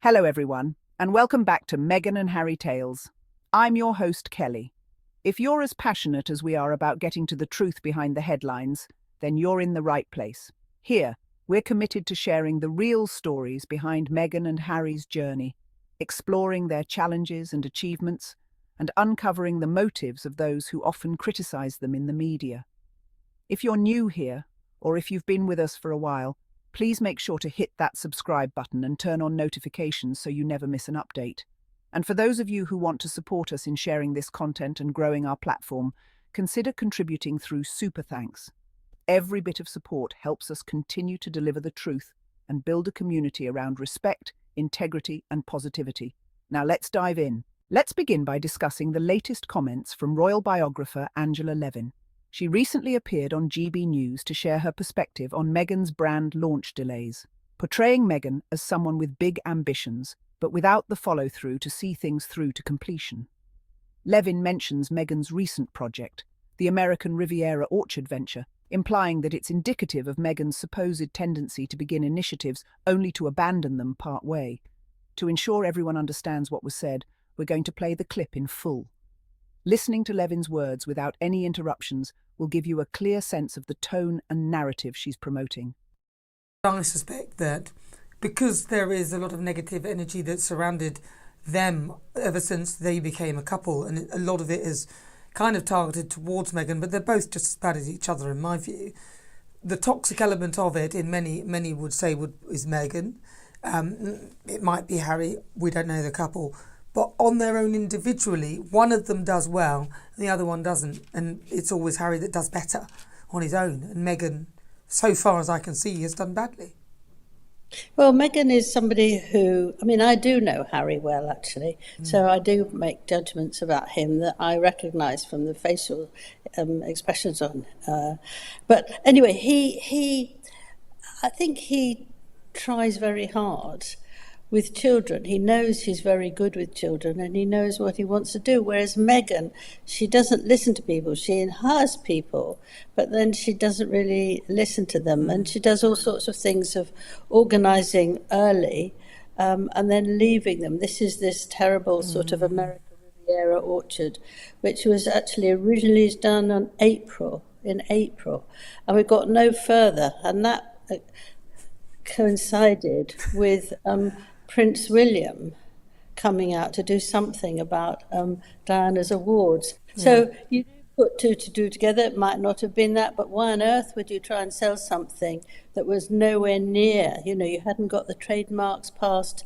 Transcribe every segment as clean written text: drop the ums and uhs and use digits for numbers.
Hello, everyone, and welcome back to Meghan and Harry Tales. I'm your host, Kelly. If you're as passionate as we are about getting to the truth behind the headlines, then you're in the right place. Here, we're committed to sharing the real stories behind Meghan and Harry's journey, exploring their challenges and achievements, and uncovering the motives of those who often criticize them in the media. If you're new here, or if you've been with us for a while, please make sure to hit that subscribe button and turn on notifications so you never miss an update. And for those of you who want to support us in sharing this content and growing our platform, consider contributing through Super Thanks. Every bit of support helps us continue to deliver the truth and build a community around respect, integrity, and positivity. Now let's dive in. Let's begin by discussing the latest comments from royal biographer Angela Levin. She recently appeared on GB News to share her perspective on Meghan's brand launch delays, portraying Meghan as someone with big ambitions, but without the follow-through to see things through to completion. Levin mentions Meghan's recent project, the American Riviera orchard venture, implying that it's indicative of Meghan's supposed tendency to begin initiatives only to abandon them part-way. To ensure everyone understands what was said, we're going to play the clip in full. Listening to Levin's words without any interruptions will give you a clear sense of the tone and narrative she's promoting. I suspect that because there is a lot of negative energy that surrounded them ever since they became a couple, and a lot of it is kind of targeted towards Meghan, but they're both just as bad as each other in my view. The toxic element of it, in many would say, is Meghan. It might be Harry. We don't know the couple. But on their own individually, one of them does well and the other one doesn't. And it's always Harry that does better on his own. And Meghan, so far as I can see, has done badly. Well, Meghan is somebody who, I do know Harry well, actually. So I do make judgments about him that I recognise from the facial expressions on. But anyway, I think he tries very hard with children. He knows he's very good with children and he knows what he wants to do. Whereas Meghan, she doesn't listen to people. She has people, but then she doesn't really listen to them. And she does all sorts of things of organising early and then leaving them. This is this terrible sort of American Riviera orchard, which was actually originally done in April. And we got no further. And that coincided with Prince William coming out to do something about Diana's awards. So you put two to do together. It might not have been that, but why on earth would you try and sell something that was nowhere near? You hadn't got the trademarks passed,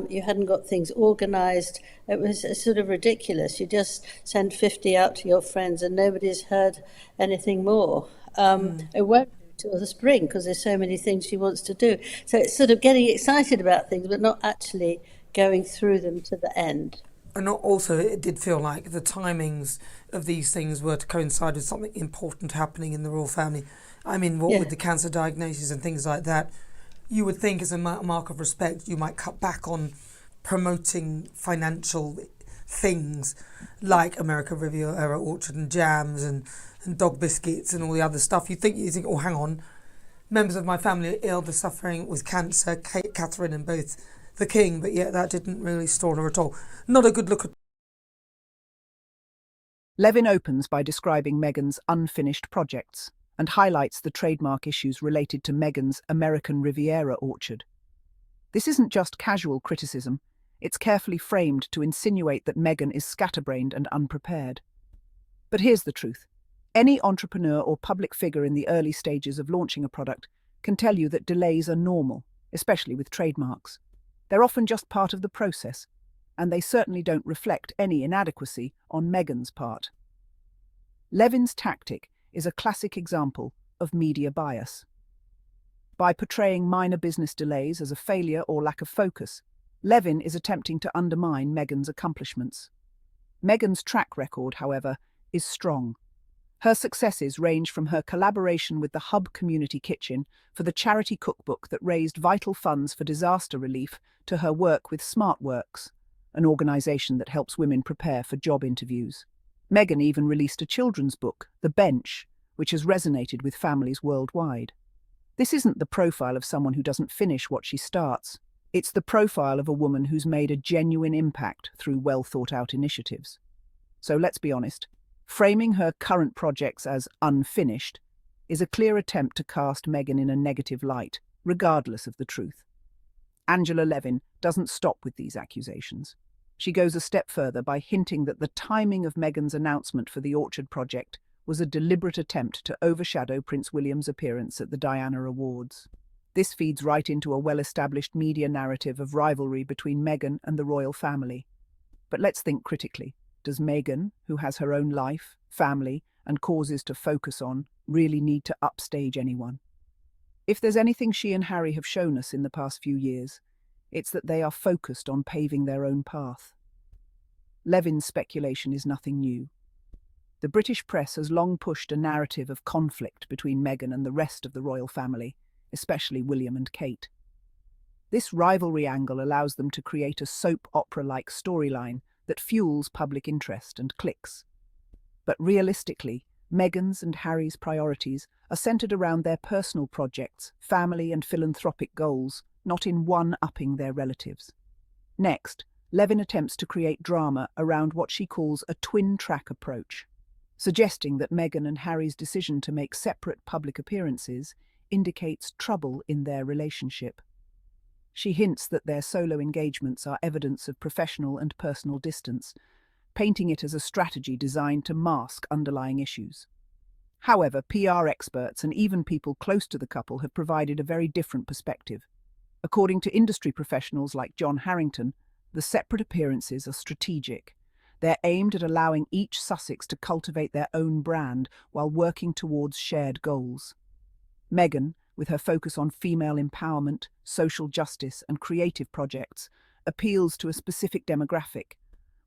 you hadn't got things organised. It was sort of ridiculous. You just send 50 out to your friends and nobody's heard anything more. It won't till the spring because there's so many things she wants to do. So it's sort of getting excited about things but not actually going through them to the end. And also it did feel like the timings of these things were to coincide with something important happening in the royal family. With the cancer diagnosis and things like that, you would think as a mark of respect you might cut back on promoting financial things like American Riviera orchard and jams and dog biscuits and all the other stuff. You think, oh, hang on, members of my family are ill, they're suffering with cancer, Catherine and both the king, but yet that didn't really stall her at all. Not a good look at. Levin opens by describing Meghan's unfinished projects and highlights the trademark issues related to Meghan's American Riviera orchard. This isn't just casual criticism, it's carefully framed to insinuate that Meghan is scatterbrained and unprepared. But here's the truth. Any entrepreneur or public figure in the early stages of launching a product can tell you that delays are normal, especially with trademarks. They're often just part of the process, and they certainly don't reflect any inadequacy on Meghan's part. Levin's tactic is a classic example of media bias. By portraying minor business delays as a failure or lack of focus, Levin is attempting to undermine Meghan's accomplishments. Meghan's track record, however, is strong. Her successes range from her collaboration with the Hub Community Kitchen for the charity cookbook that raised vital funds for disaster relief to her work with SmartWorks, an organisation that helps women prepare for job interviews. Meghan even released a children's book, The Bench, which has resonated with families worldwide. This isn't the profile of someone who doesn't finish what she starts. It's the profile of a woman who's made a genuine impact through well-thought-out initiatives. So let's be honest, framing her current projects as unfinished is a clear attempt to cast Meghan in a negative light, regardless of the truth. Angela Levin doesn't stop with these accusations. She goes a step further by hinting that the timing of Meghan's announcement for the Orchard project was a deliberate attempt to overshadow Prince William's appearance at the Diana Awards. This feeds right into a well-established media narrative of rivalry between Meghan and the royal family. But let's think critically. Does Meghan, who has her own life, family, and causes to focus on, really need to upstage anyone? If there's anything she and Harry have shown us in the past few years, it's that they are focused on paving their own path. Levin's speculation is nothing new. The British press has long pushed a narrative of conflict between Meghan and the rest of the royal family, especially William and Kate. This rivalry angle allows them to create a soap opera-like storyline that fuels public interest and clicks. But realistically, Meghan's and Harry's priorities are centered around their personal projects, family and philanthropic goals, not in one-upping their relatives. Next, Levin attempts to create drama around what she calls a twin-track approach, suggesting that Meghan and Harry's decision to make separate public appearances indicates trouble in their relationship. She hints that their solo engagements are evidence of professional and personal distance, painting it as a strategy designed to mask underlying issues. However, PR experts and even people close to the couple have provided a very different perspective. According to industry professionals like John Harrington, the separate appearances are strategic. They're aimed at allowing each Sussex to cultivate their own brand while working towards shared goals. Meghan, with her focus on female empowerment, social justice, and creative projects, appeals to a specific demographic,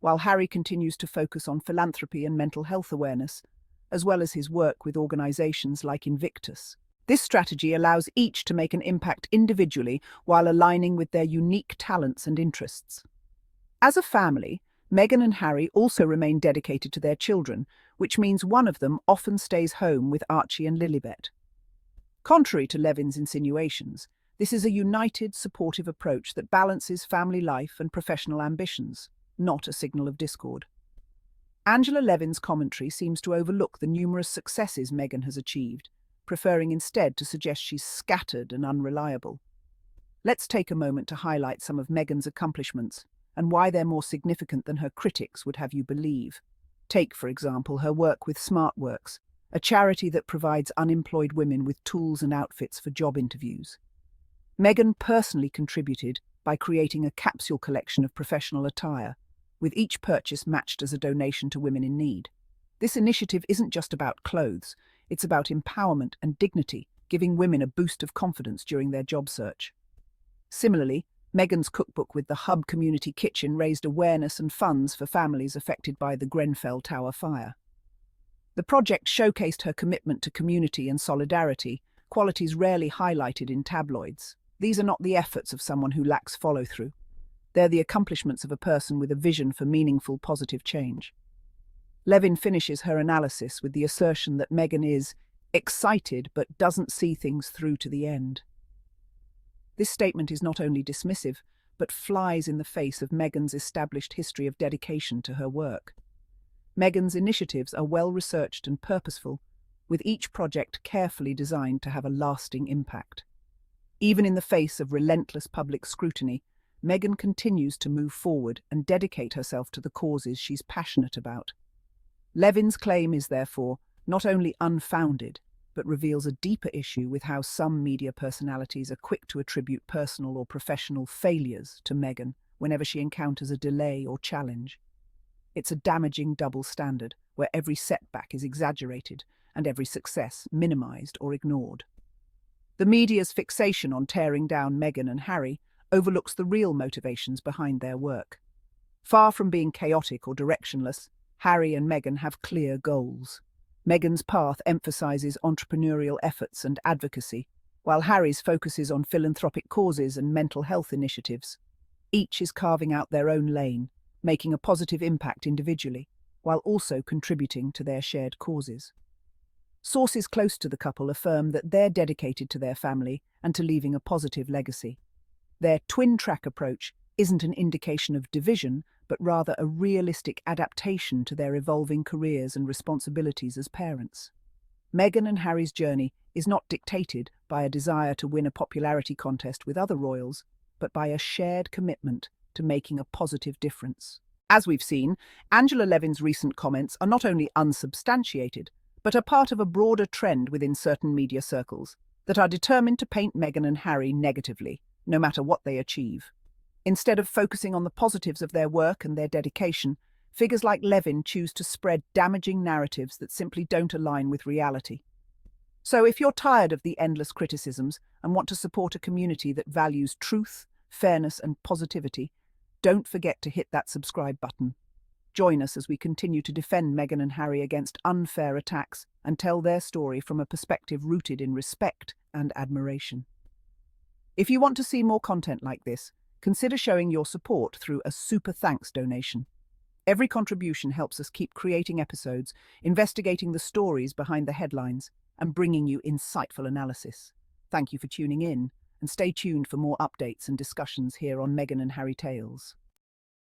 while Harry continues to focus on philanthropy and mental health awareness, as well as his work with organisations like Invictus. This strategy allows each to make an impact individually while aligning with their unique talents and interests. As a family, Meghan and Harry also remain dedicated to their children, which means one of them often stays home with Archie and Lilibet. Contrary to Levin's insinuations, this is a united, supportive approach that balances family life and professional ambitions, not a signal of discord. Angela Levin's commentary seems to overlook the numerous successes Meghan has achieved, preferring instead to suggest she's scattered and unreliable. Let's take a moment to highlight some of Meghan's accomplishments and why they're more significant than her critics would have you believe. Take, for example, her work with SmartWorks, a charity that provides unemployed women with tools and outfits for job interviews. Meghan personally contributed by creating a capsule collection of professional attire, with each purchase matched as a donation to women in need. This initiative isn't just about clothes, it's about empowerment and dignity, giving women a boost of confidence during their job search. Similarly, Meghan's cookbook with the Hub Community Kitchen raised awareness and funds for families affected by the Grenfell Tower fire. The project showcased her commitment to community and solidarity, qualities rarely highlighted in tabloids. These are not the efforts of someone who lacks follow-through. They're the accomplishments of a person with a vision for meaningful, positive change. Levin finishes her analysis with the assertion that Meghan is excited but doesn't see things through to the end. This statement is not only dismissive, but flies in the face of Meghan's established history of dedication to her work. Meghan's initiatives are well-researched and purposeful, with each project carefully designed to have a lasting impact. Even in the face of relentless public scrutiny, Meghan continues to move forward and dedicate herself to the causes she's passionate about. Levin's claim is therefore not only unfounded, but reveals a deeper issue with how some media personalities are quick to attribute personal or professional failures to Meghan whenever she encounters a delay or challenge. It's a damaging double standard where every setback is exaggerated and every success minimized or ignored. The media's fixation on tearing down Meghan and Harry overlooks the real motivations behind their work. Far from being chaotic or directionless, Harry and Meghan have clear goals. Meghan's path emphasizes entrepreneurial efforts and advocacy, while Harry's focuses on philanthropic causes and mental health initiatives. Each is carving out their own lane, making a positive impact individually, while also contributing to their shared causes. Sources close to the couple affirm that they're dedicated to their family and to leaving a positive legacy. Their twin-track approach isn't an indication of division, but rather a realistic adaptation to their evolving careers and responsibilities as parents. Meghan and Harry's journey is not dictated by a desire to win a popularity contest with other royals, but by a shared commitment to making a positive difference. As we've seen, Angela Levin's recent comments are not only unsubstantiated, but are part of a broader trend within certain media circles that are determined to paint Meghan and Harry negatively, no matter what they achieve. Instead of focusing on the positives of their work and their dedication, figures like Levin choose to spread damaging narratives that simply don't align with reality. So if you're tired of the endless criticisms and want to support a community that values truth, fairness and positivity, don't forget to hit that subscribe button. Join us as we continue to defend Meghan and Harry against unfair attacks and tell their story from a perspective rooted in respect and admiration. If you want to see more content like this, consider showing your support through a super thanks donation. Every contribution helps us keep creating episodes, investigating the stories behind the headlines, and bringing you insightful analysis. Thank you for tuning in, and stay tuned for more updates and discussions here on Meghan and Harry Tales.